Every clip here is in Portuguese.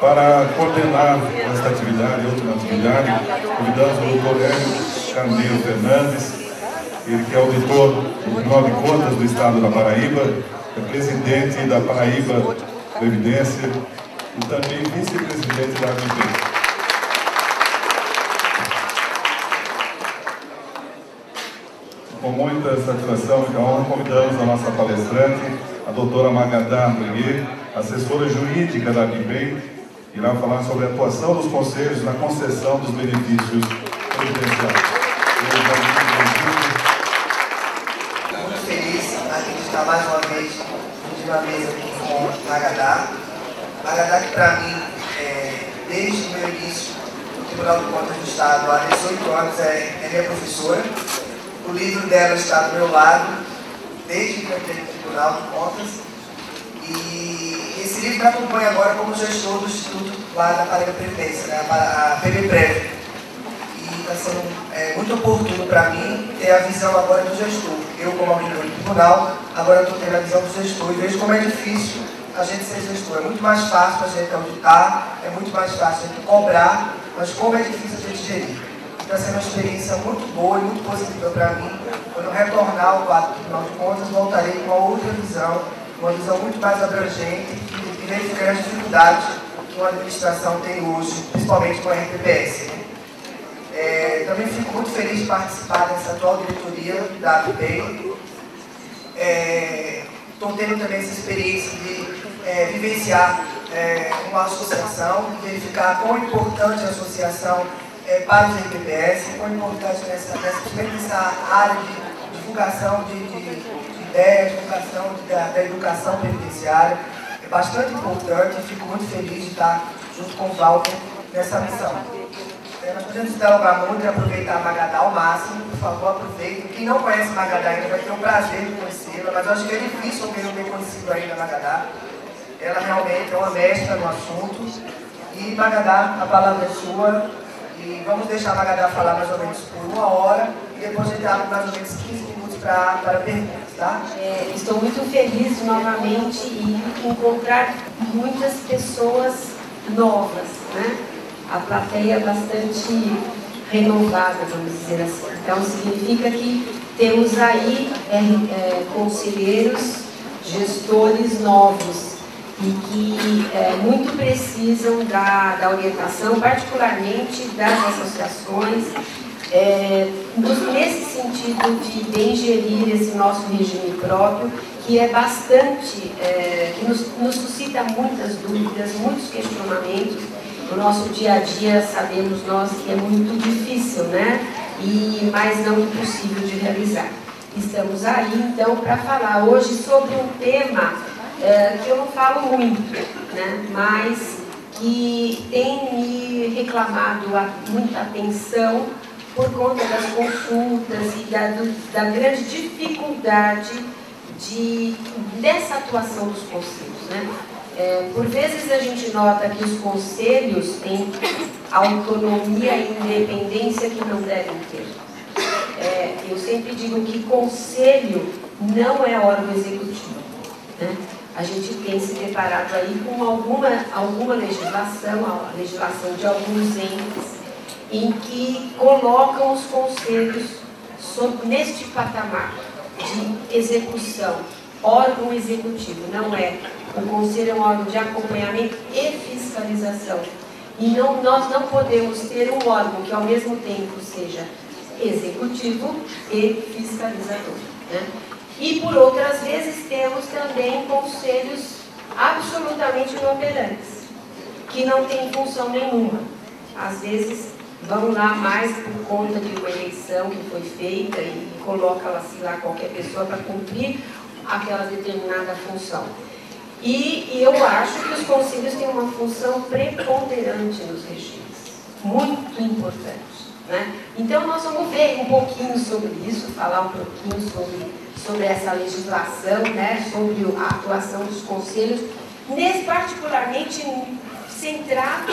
Para coordenar esta atividade e outra atividade, convidamos o doutor Hélio Carneiro Fernandes, ele que é auditor do Tribunal de Contas do Estado da Paraíba, é presidente da Paraíba Previdência e também vice-presidente da ABP. Com muita satisfação e honra, convidamos a nossa palestrante, a doutora Magadá Andrier, assessora jurídica da ABP, irá falar sobre a atuação dos conselhos na concessão dos benefícios previdenciários. Estou muito feliz de estar mais uma vez na mesa aqui com Magadá. Magadá que para mim, desde o meu início no Tribunal de Contas do Estado, há 18 anos, é minha professora. O livro dela está do meu lado, desde que eu entrei no Tribunal de Contas. E esse livro me acompanha agora como gestor do Instituto lá da Paraíba Previdência, né, a PBPrev. E está sendo muito oportuno para mim ter a visão agora do gestor. Eu, como auditor do tribunal, agora estou tendo a visão do gestor e vejo como é difícil a gente ser gestor. É muito mais fácil a gente auditar, é muito mais fácil a gente cobrar, mas como é difícil a gente gerir. Está sendo uma experiência muito boa e muito positiva para mim. Quando eu retornar ao quadro do Tribunal de Contas, voltarei com uma outra visão, uma visão muito mais abrangente e verificar as dificuldades que uma administração tem hoje, principalmente com a RPPS. Também fico muito feliz de participar dessa atual diretoria da ABP. Estou tendo também essa experiência de vivenciar uma associação, verificar quão importante a associação para os RPPS, quão importante nessa área de divulgação de ideias, divulgação da educação previdenciária. É bastante importante e fico muito feliz de estar junto com o Walter nessa missão. Nós podemos dialogar muito e aproveitar a Magadá ao máximo, por favor, aproveitem. Quem não conhece Magadá ainda vai ter o prazer de conhecê-la, mas eu acho que é difícil alguém não ter conhecido ainda a Magadá. Ela realmente é uma mestra no assunto. E Magadá, a palavra é sua. E vamos deixar a Magadá falar mais ou menos por 1 hora e depois a gente abre mais ou menos 15 minutos para perguntas, tá? Estou muito feliz novamente em encontrar muitas pessoas novas, né? A plateia é bastante renovada, vamos dizer assim. Então, significa que temos aí conselheiros, gestores novos e que muito precisam da orientação, particularmente das associações, nesse sentido de bem gerir esse nosso regime próprio, que é bastante, que nos suscita muitas dúvidas, muitos questionamentos. No nosso dia a dia, sabemos nós que é muito difícil, né? Mas não impossível de realizar. Estamos aí, então, para falar hoje sobre um tema que eu não falo muito, né? Mas que tem me reclamado muita atenção por conta das consultas e da grande dificuldade dessa atuação dos conselhos, né? Por vezes a gente nota que os conselhos têm autonomia e independência que não devem ter. Eu sempre digo que conselho não é órgão executivo, né? A gente tem se deparado aí com alguma legislação, a legislação de alguns entes, em que colocam os conselhos neste patamar de execução, órgão executivo, não é. O conselho é um órgão de acompanhamento e fiscalização. E nós não podemos ter um órgão que ao mesmo tempo seja executivo e fiscalizador, né? E por outras vezes temos também conselhos absolutamente inoperantes, que não têm função nenhuma. Às vezes vão lá mais por conta de uma eleição que foi feita e coloca-se lá qualquer pessoa para cumprir aquela determinada função. E eu acho que os conselhos têm uma função preponderante nos regimes, muito importante, né? Então nós vamos ver um pouquinho sobre isso, falar um pouquinho sobre essa legislação, né? Sobre a atuação dos conselhos, particularmente centrado,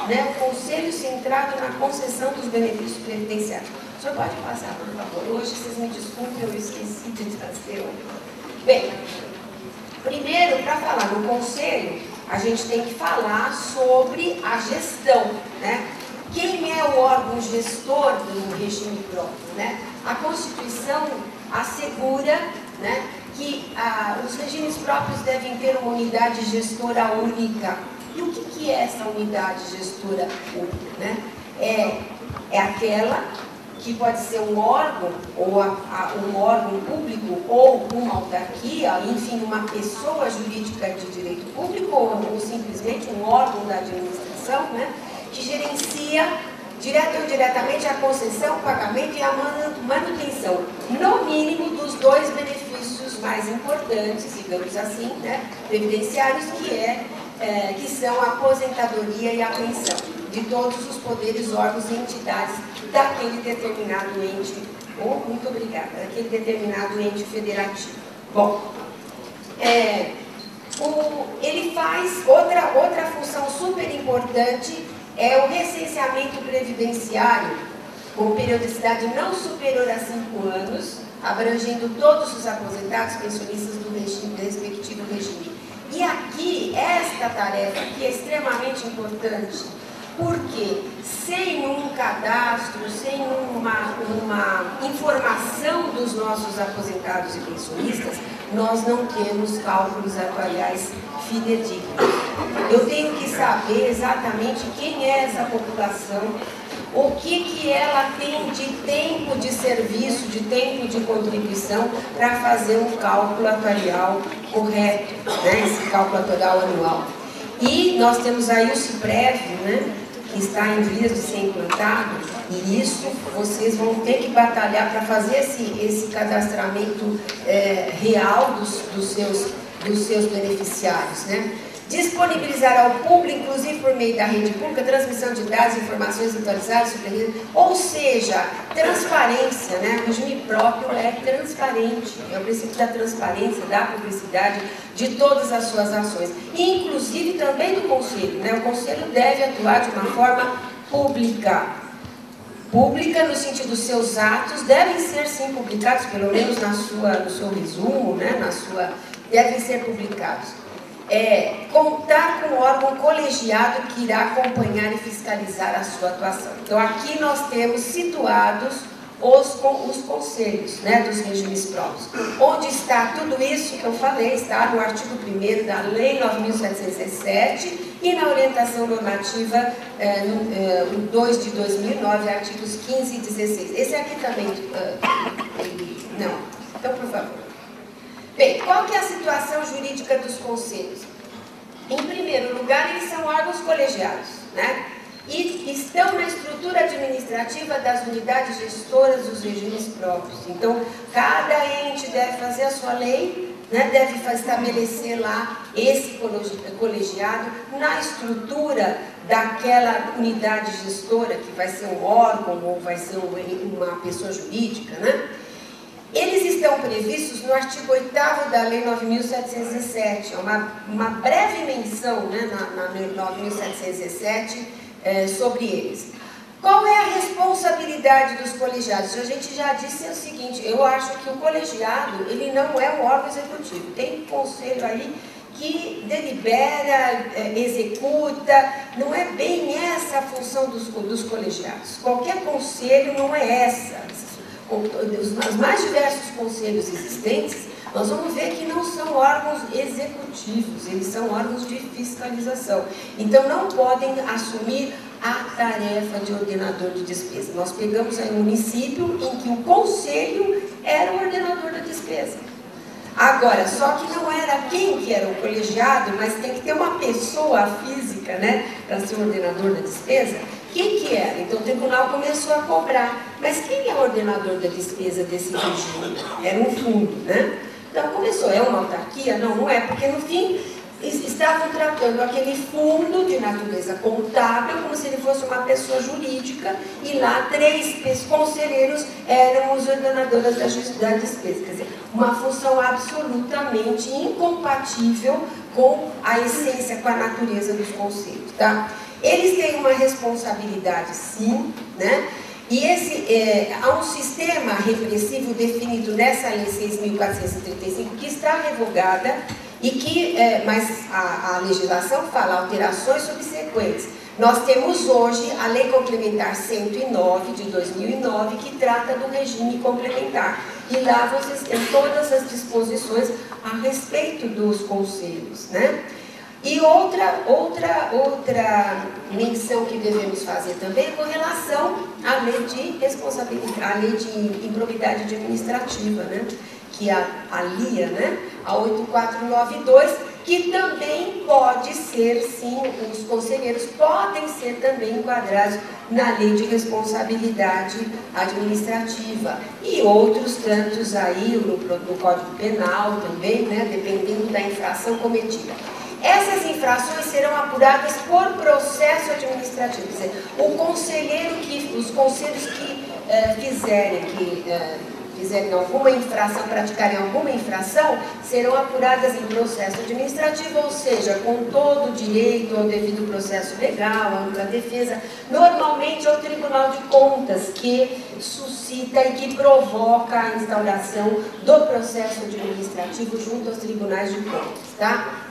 né? O conselho centrado na concessão dos benefícios previdenciários. O senhor pode passar, por favor? Hoje, vocês me desculpem, eu esqueci de trazer. Bem, primeiro, para falar no conselho, a gente tem que falar sobre a gestão, né? Quem é o órgão gestor do regime próprio, né? A Constituição assegura, né, que os regimes próprios devem ter uma unidade gestora única. E o que é essa unidade gestora única, né? É aquela que pode ser um órgão, ou um órgão público, ou uma autarquia, enfim, uma pessoa jurídica de direito público, ou simplesmente um órgão da administração, né, que gerencia direto ou indiretamente a concessão, o pagamento e a manutenção, no mínimo, dos dois benefícios mais importantes, digamos assim, né, previdenciários, que são a aposentadoria e a pensão, de todos os poderes, órgãos e entidades daquele determinado ente, muito obrigada, daquele determinado ente federativo. Bom, ele faz outra função super importante, é o recenseamento previdenciário, com periodicidade não superior a 5 anos, abrangendo todos os aposentados pensionistas do respectivo regime. E aqui, esta tarefa aqui é extremamente importante, porque sem um cadastro, sem uma informação dos nossos aposentados e pensionistas, nós não temos cálculos atuariais fidedignos. Eu tenho que saber exatamente quem é essa população, o que ela tem de tempo de serviço, de tempo de contribuição, para fazer um cálculo atuarial correto, né? Esse cálculo atuarial anual. E nós temos aí o CIPREV, né, que está em vias de ser implantado, e isso vocês vão ter que batalhar para fazer esse cadastramento real dos seus beneficiários, né? Disponibilizar ao público, inclusive por meio da rede pública, transmissão de dados e informações atualizadas sobre, ou seja, transparência, né? O regime próprio é transparente, é o princípio da transparência, da publicidade de todas as suas ações, e inclusive também do Conselho, né? O Conselho deve atuar de uma forma pública. Pública no sentido dos seus atos devem ser sim publicados, pelo menos no seu resumo, né? Devem ser publicados. Contar com um órgão colegiado que irá acompanhar e fiscalizar a sua atuação. Então, aqui nós temos situados os conselhos, né, dos regimes próprios. Onde está tudo isso que eu falei, está no artigo 1º da Lei 9.707 e na orientação normativa 2 de 2009, artigos 15 e 16. Esse aqui também, não. Então, por favor. Bem, qual que é a situação jurídica dos conselhos? Em primeiro lugar, eles são órgãos colegiados, né? E estão na estrutura administrativa das unidades gestoras dos regimes próprios. Então, cada ente deve fazer a sua lei, né? Deve estabelecer lá esse colegiado na estrutura daquela unidade gestora, que vai ser um órgão ou vai ser uma pessoa jurídica, né? Eles estão previstos no artigo 8º da Lei 9.717, é uma breve menção, né, na Lei 9.717 sobre eles. Qual é a responsabilidade dos colegiados? A gente já disse o seguinte, eu acho que o colegiado, ele não é um órgão executivo, tem conselho aí que delibera, executa, não é bem essa a função dos colegiados. Qualquer conselho não é essa. Os mais diversos conselhos existentes, nós vamos ver que não são órgãos executivos, eles são órgãos de fiscalização. Então, não podem assumir a tarefa de ordenador de despesa. Nós pegamos aí um município em que o conselho era o ordenador da despesa. Agora, só que não era quem que era o colegiado, mas tem que ter uma pessoa física, né, para ser o ordenador da despesa. Quem que era? Então o tribunal começou a cobrar. Mas quem é o ordenador da despesa desse regime? Era um fundo, né? Então começou, é uma autarquia? Não, não é, porque no fim estavam tratando aquele fundo de natureza contábil como se ele fosse uma pessoa jurídica e lá 3 conselheiros eram os ordenadores da despesa. Quer dizer, uma função absolutamente incompatível com a essência, com a natureza dos conselhos, tá? Eles têm uma responsabilidade, sim, né? E há um sistema repressivo definido nessa Lei 6.435 que está revogada E que, mas a legislação fala alterações subsequentes. Nós temos hoje a Lei Complementar 109 de 2009, que trata do regime complementar. E lá vocês têm todas as disposições a respeito dos conselhos, né? E outra menção que devemos fazer também é com relação à lei de responsabilidade, à lei de improbidade administrativa, né? Que é a LIA, né? A 8492, que também pode ser, sim, os conselheiros podem ser também enquadrados na lei de responsabilidade administrativa. E outros tantos aí, no Código Penal também, né? Dependendo da infração cometida. Essas infrações serão apuradas por processo administrativo. Quer dizer, os conselheiros que fizerem alguma infração, praticarem alguma infração, serão apuradas em processo administrativo, ou seja, com todo o direito ao devido processo legal, à ampla defesa. Normalmente é o Tribunal de Contas que suscita e que provoca a instauração do processo administrativo junto aos tribunais de contas, tá?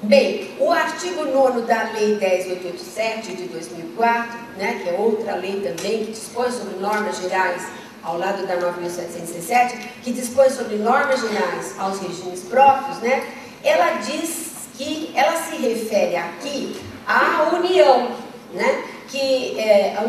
Bem, o artigo 9º da Lei 10.887 de 2004, né, que é outra lei também que dispõe sobre normas gerais, ao lado da 9.707, que dispõe sobre normas gerais aos regimes próprios, né, ela diz que ela se refere aqui à União, né, que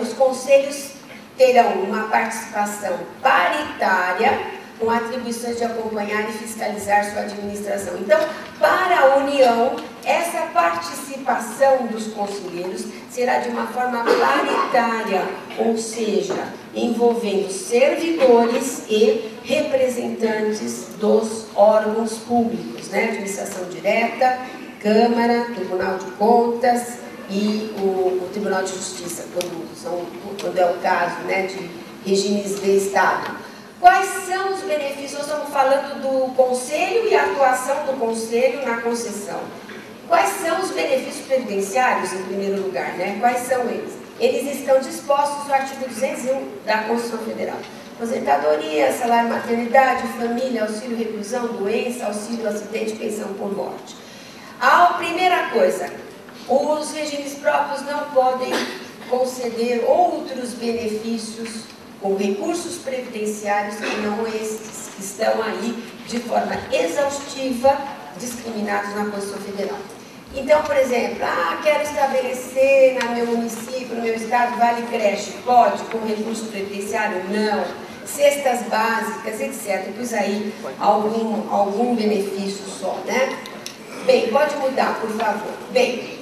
os conselhos terão uma participação paritária, com atribuições de acompanhar e fiscalizar sua administração. Então, para a União, essa participação dos conselheiros será de uma forma paritária, ou seja, envolvendo servidores e representantes dos órgãos públicos, né? Administração direta, Câmara, Tribunal de Contas e o Tribunal de Justiça, quando é o caso, né, de regimes de Estado. Quais são os benefícios? Nós estamos falando do Conselho e a atuação do Conselho na concessão. Quais são os benefícios previdenciários, em primeiro lugar, né? Quais são eles? Eles estão dispostos no artigo 201 da Constituição Federal. Aposentadoria, salário maternidade, família, auxílio reclusão, doença, auxílio acidente, pensão por morte. A primeira coisa, os regimes próprios não podem conceder outros benefícios com recursos previdenciários que não estes, que estão aí de forma exaustiva, discriminados na Constituição Federal. Então, por exemplo, quero estabelecer no meu município, no meu estado, vale creche, pode, com recurso previdenciário? Não. Cestas básicas, etc. Pois aí, algum benefício só, né? Bem, pode mudar, por favor. Bem,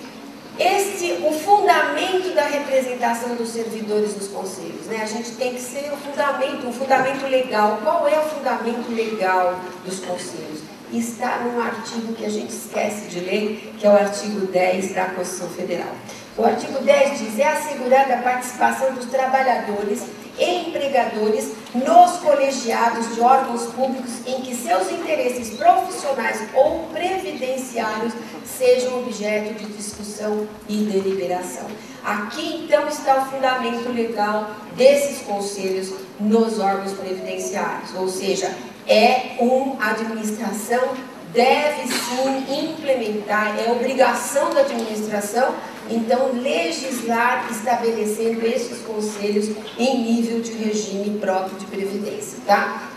o fundamento da representação dos servidores nos conselhos, né? A gente tem que ser um fundamento legal. Qual é o fundamento legal dos conselhos? Está num artigo que a gente esquece de ler, que é o artigo 10 da Constituição Federal. O artigo 10 diz: é assegurada a participação dos trabalhadores e empregadores nos colegiados de órgãos públicos em que seus interesses profissionais ou previdenciários sejam objeto de discussão e deliberação. Aqui, então, está o fundamento legal desses conselhos nos órgãos previdenciários, ou seja, a administração deve sim implementar, é obrigação da administração, então, legislar estabelecendo esses conselhos em nível de regime próprio de previdência, tá?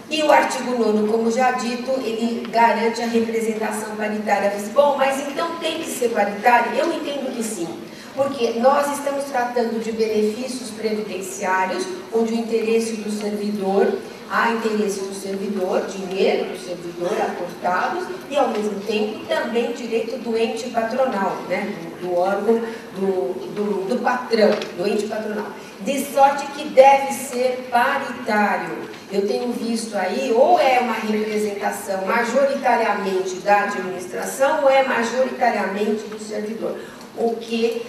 E o artigo 9º, como já dito, ele garante a representação paritária. Bom, mas então tem que ser paritário? Eu entendo que sim, porque nós estamos tratando de benefícios previdenciários, onde o interesse do servidor, há interesse do servidor, dinheiro do servidor aportados, e ao mesmo tempo também direito do ente patronal, né? do órgão, do patrão, do ente patronal. De sorte que deve ser paritário. Eu tenho visto aí, ou é uma representação majoritariamente da administração, ou é majoritariamente do servidor. O que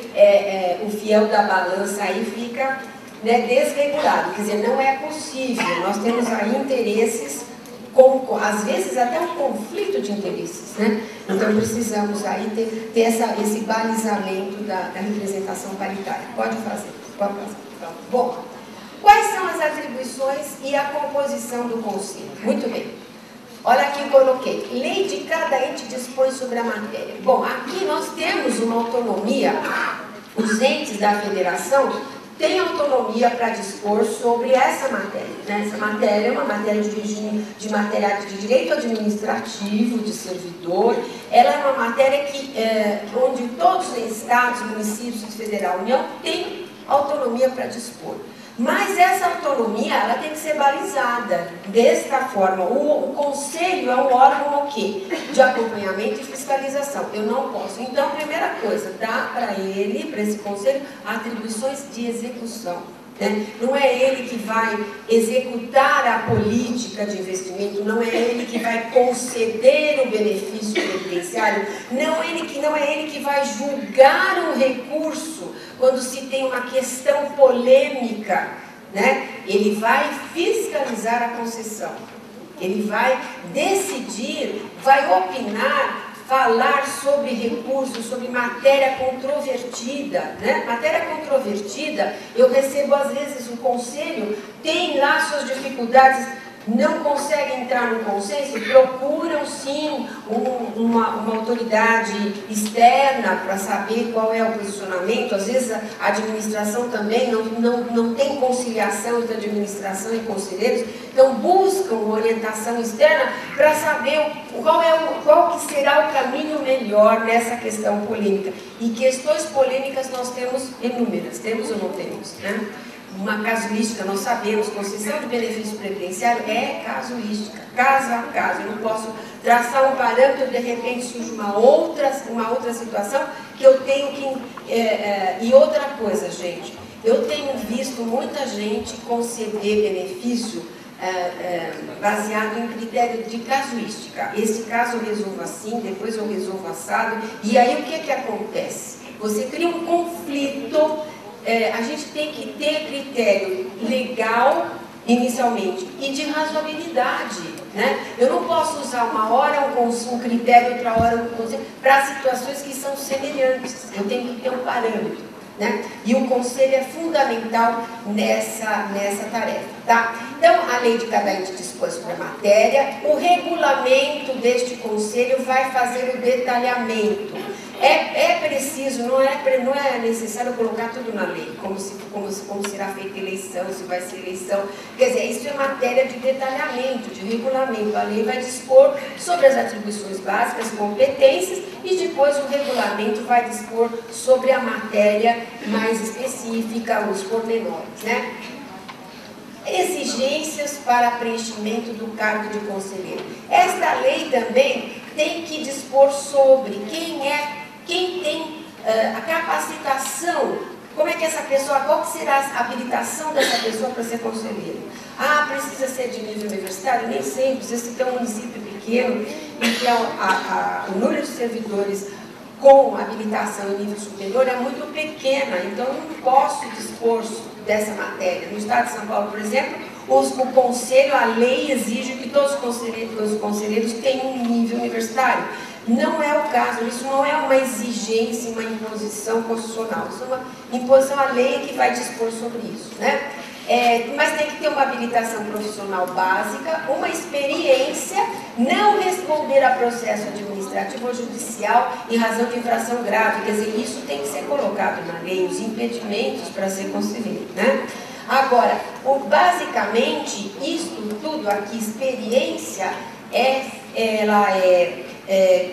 o fiel da balança aí fica, né, desregulado. Quer dizer, não é possível. Nós temos aí interesses, às vezes até um conflito de interesses, né? Então precisamos aí ter esse balizamento da representação paritária. Pode fazer. Bom, quais são as atribuições e a composição do conselho? Muito bem. Olha aqui eu coloquei, lei de cada ente dispõe sobre a matéria. Bom, aqui nós temos uma autonomia, os entes da federação têm autonomia para dispor sobre essa matéria. Né? Essa matéria é uma matéria de regime de direito administrativo, de servidor. Ela é uma matéria onde todos os estados, municípios e federal União têm autonomia para dispor. Mas essa autonomia ela tem que ser balizada desta forma. O conselho é um órgão o quê? De acompanhamento e fiscalização. Eu não posso. Então, primeira coisa, dá para ele, para esse conselho, atribuições de execução. Né? Não é ele que vai executar a política de investimento, não é ele que vai conceder o benefício previdenciário, não é ele que vai julgar o recurso quando se tem uma questão polêmica, né? Ele vai fiscalizar a concessão, ele vai decidir, vai opinar, falar sobre recursos, sobre matéria controvertida, né? Matéria controvertida, eu recebo às vezes o conselho, tem lá suas dificuldades, não conseguem entrar no consenso, procuram sim uma autoridade externa para saber qual é o posicionamento. Às vezes a administração também não tem conciliação entre administração e conselheiros, então buscam orientação externa para saber qual que será o caminho melhor nessa questão polêmica. E questões polêmicas nós temos inúmeras, temos ou não temos, né? Uma casuística, nós sabemos, concessão de benefício previdenciário é casuística, caso a caso. Eu não posso traçar um parâmetro, de repente surge uma outra situação que eu tenho que... E outra coisa, gente, eu tenho visto muita gente conceder benefício baseado em critério de casuística. Esse caso eu resolvo assim, depois eu resolvo assado, e aí o que acontece? Você cria um conflito. A gente tem que ter critério legal inicialmente e de razoabilidade, né? Eu não posso usar uma hora um critério, outra hora um conselho, para situações que são semelhantes. Eu tenho que ter um parâmetro, né? E o conselho é fundamental nessa tarefa, tá? Então, a lei de cada ente dispõe sobre a matéria, o regulamento deste conselho vai fazer o detalhamento. É preciso, não é necessário colocar tudo na lei, como será feita eleição, se vai ser eleição. Quer dizer, isso é matéria de detalhamento, de regulamento. A lei vai dispor sobre as atribuições básicas, competências, e depois o regulamento vai dispor sobre a matéria mais específica, os pormenores, né? Exigências para preenchimento do cargo de conselheiro. Esta lei também tem que dispor sobre quem tem a capacitação, como é que essa pessoa, qual que será a habilitação dessa pessoa para ser conselheiro? Ah, precisa ser de nível universitário? Nem sempre, precisa ter um município pequeno em que o número de servidores com habilitação em nível superior é muito pequena, então eu não posso dispor dessa matéria. No estado de São Paulo, por exemplo, o conselho, a lei exige que todos os conselheiros tenham um nível universitário. Não é o caso, isso não é uma exigência, uma imposição constitucional, isso é uma imposição à lei que vai dispor sobre isso, né? Mas tem que ter uma habilitação profissional básica, uma experiência, não responder a processo administrativo ou judicial em razão de infração grave, quer dizer, isso tem que ser colocado na lei, os impedimentos para ser conselheiro, né? Agora, basicamente, isto tudo aqui, experiência, ela é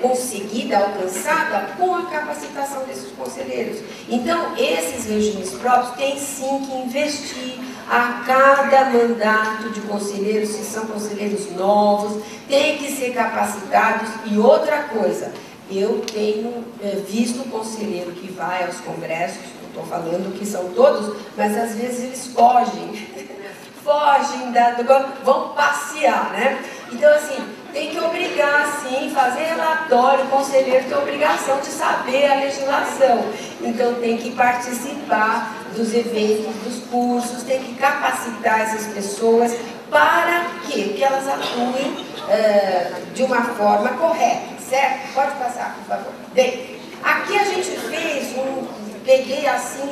conseguida, alcançada com a capacitação desses conselheiros. Então, esses regimes próprios têm sim que investir a cada mandato de conselheiros, se são conselheiros novos, têm que ser capacitados. E outra coisa, eu tenho visto o conselheiro que vai aos congressos, não estou falando que são todos, mas às vezes eles fogem, vão passear, né? Então, assim, tem que obrigar, sim, fazer relatório, o conselheiro tem a obrigação de saber a legislação. Então, tem que participar dos eventos, dos cursos, tem que capacitar essas pessoas para que elas atuem de uma forma correta, certo? Pode passar, por favor. Bem, aqui a gente fez peguei assim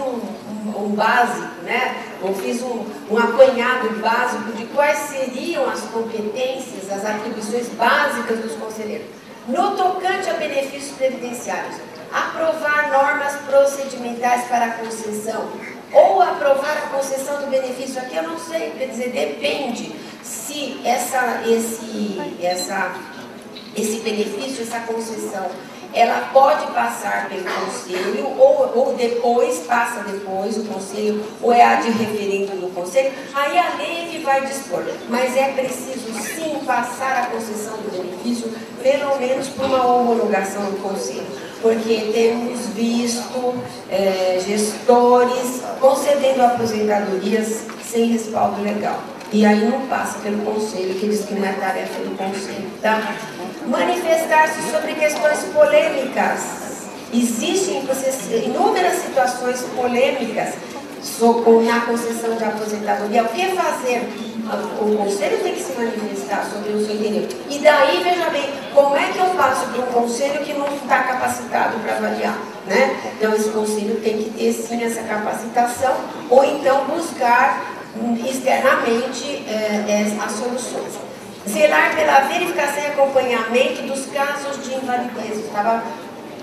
um básico, né? Eu fiz um apanhado básico de quais seriam as competências, as atribuições básicas dos conselheiros. No tocante a benefícios previdenciários, aprovar normas procedimentais para a concessão ou aprovar a concessão do benefício, aqui eu não sei, quer dizer, depende se esse benefício, essa concessão, ela pode passar pelo conselho ou depois, passa depois o conselho, ou é a de referendo do conselho, aí a lei que vai dispor. Mas é preciso sim passar a concessão do benefício, pelo menos por uma homologação do conselho, porque temos visto gestores concedendo aposentadorias sem respaldo legal. E aí não passa pelo conselho, que diz que não é tarefa do conselho, tá? Manifestar-se sobre questões polêmicas. Existem inúmeras situações polêmicas na concessão de aposentadoria. O que fazer? O conselho tem que se manifestar sobre o seu direito. E daí, veja bem, como é que eu passo para um conselho que não está capacitado para avaliar, né? Então, esse conselho tem que ter, sim, essa capacitação, ou então buscar externamente as soluções. Zelar pela verificação e acompanhamento dos casos de invalidez. Eu estava,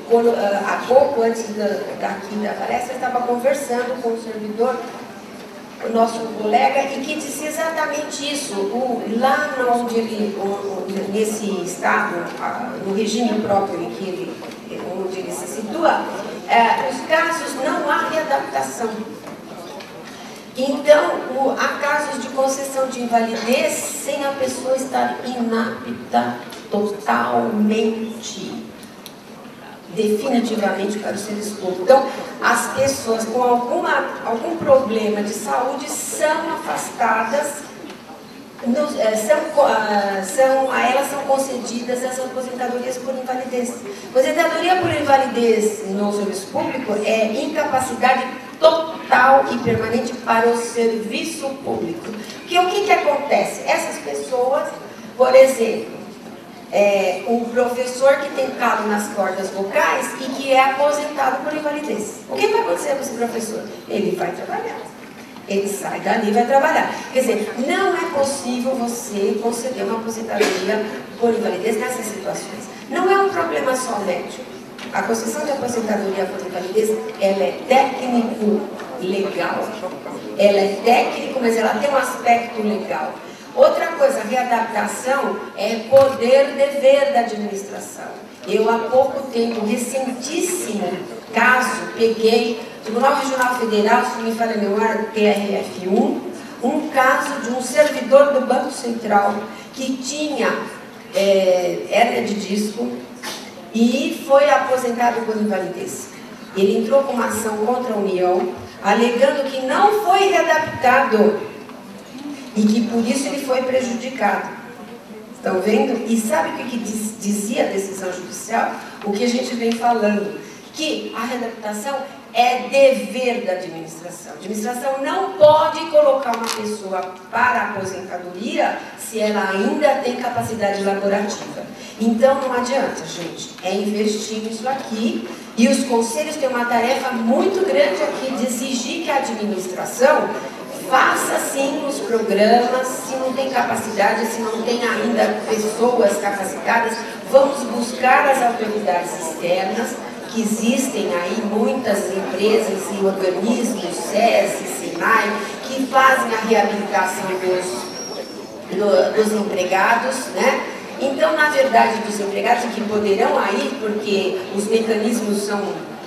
há pouco, antes daqui da palestra, eu estava conversando com o servidor, o nosso colega, e que disse exatamente isso. Lá onde nesse estado, no regime próprio onde ele se situa, os casos não há readaptação. Então, há casos de concessão de invalidez sem a pessoa estar inapta totalmente, definitivamente para o serviço público. Então, as pessoas com algum problema de saúde são afastadas, a elas são concedidas as aposentadorias por invalidez. Aposentadoria por invalidez no serviço público é incapacidade total e permanente para o serviço público. Porque o que acontece? Essas pessoas, por exemplo, um professor que tem calo nas cordas vocais e que é aposentado por invalidez. O que vai acontecer com esse professor? Ele vai trabalhar. Ele sai dali e vai trabalhar. Quer dizer, não é possível você conceder uma aposentadoria por invalidez nessas situações. Não é um problema só médico. A concessão de aposentadoria por invalidez, ela é técnico-legal. Ela é técnico, mas ela tem um aspecto legal. Outra coisa, readaptação é poder-dever da administração. Eu, há pouco tempo, recentíssimo caso, peguei, Tribunal Regional Federal, se me falha a memória, TRF1, um caso de um servidor do Banco Central que tinha hérnia de disco e foi aposentado por invalidez. Ele entrou com uma ação contra a União, alegando que não foi readaptado e que por isso ele foi prejudicado. Estão vendo? E sabe o que dizia a decisão judicial? O que a gente vem falando, que a readaptação é dever da administração. A administração não pode colocar uma pessoa para aposentadoria se ela ainda tem capacidade laborativa. Então não adianta, gente, é investir nisso aqui, e os conselhos têm uma tarefa muito grande aqui de exigir que a administração faça sim os programas. Se não tem capacidade, se não tem ainda pessoas capacitadas, vamos buscar as autoridades externas, que existem aí muitas empresas e organismos, SESI, SENAI, que fazem a reabilitação dos empregados, né? Então, na verdade, dos empregados que poderão aí, porque os mecanismos são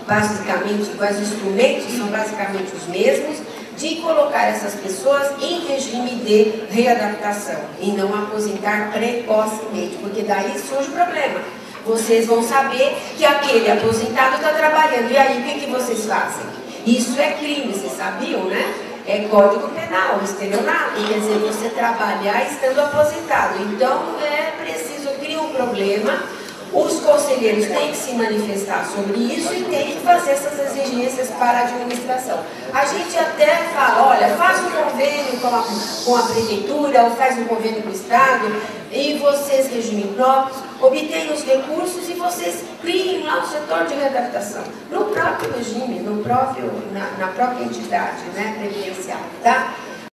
basicamente, os instrumentos são basicamente os mesmos, de colocar essas pessoas em regime de readaptação e não aposentar precocemente, porque daí surge o problema. Vocês vão saber que aquele aposentado está trabalhando. E aí, o que vocês fazem? Isso é crime, vocês sabiam, né? É Código Penal, estelionato. Quer dizer, você trabalhar estando aposentado. Então, é preciso criar um problema. Os conselheiros têm que se manifestar sobre isso e têm que fazer essas exigências para a administração. A gente até fala, olha, faz um convênio com a prefeitura, ou faz um convênio com o Estado, e vocês, regime próprio, obtenham os recursos e vocês criem lá o setor de readaptação, no próprio regime, na própria entidade, né, previdenciária, tá?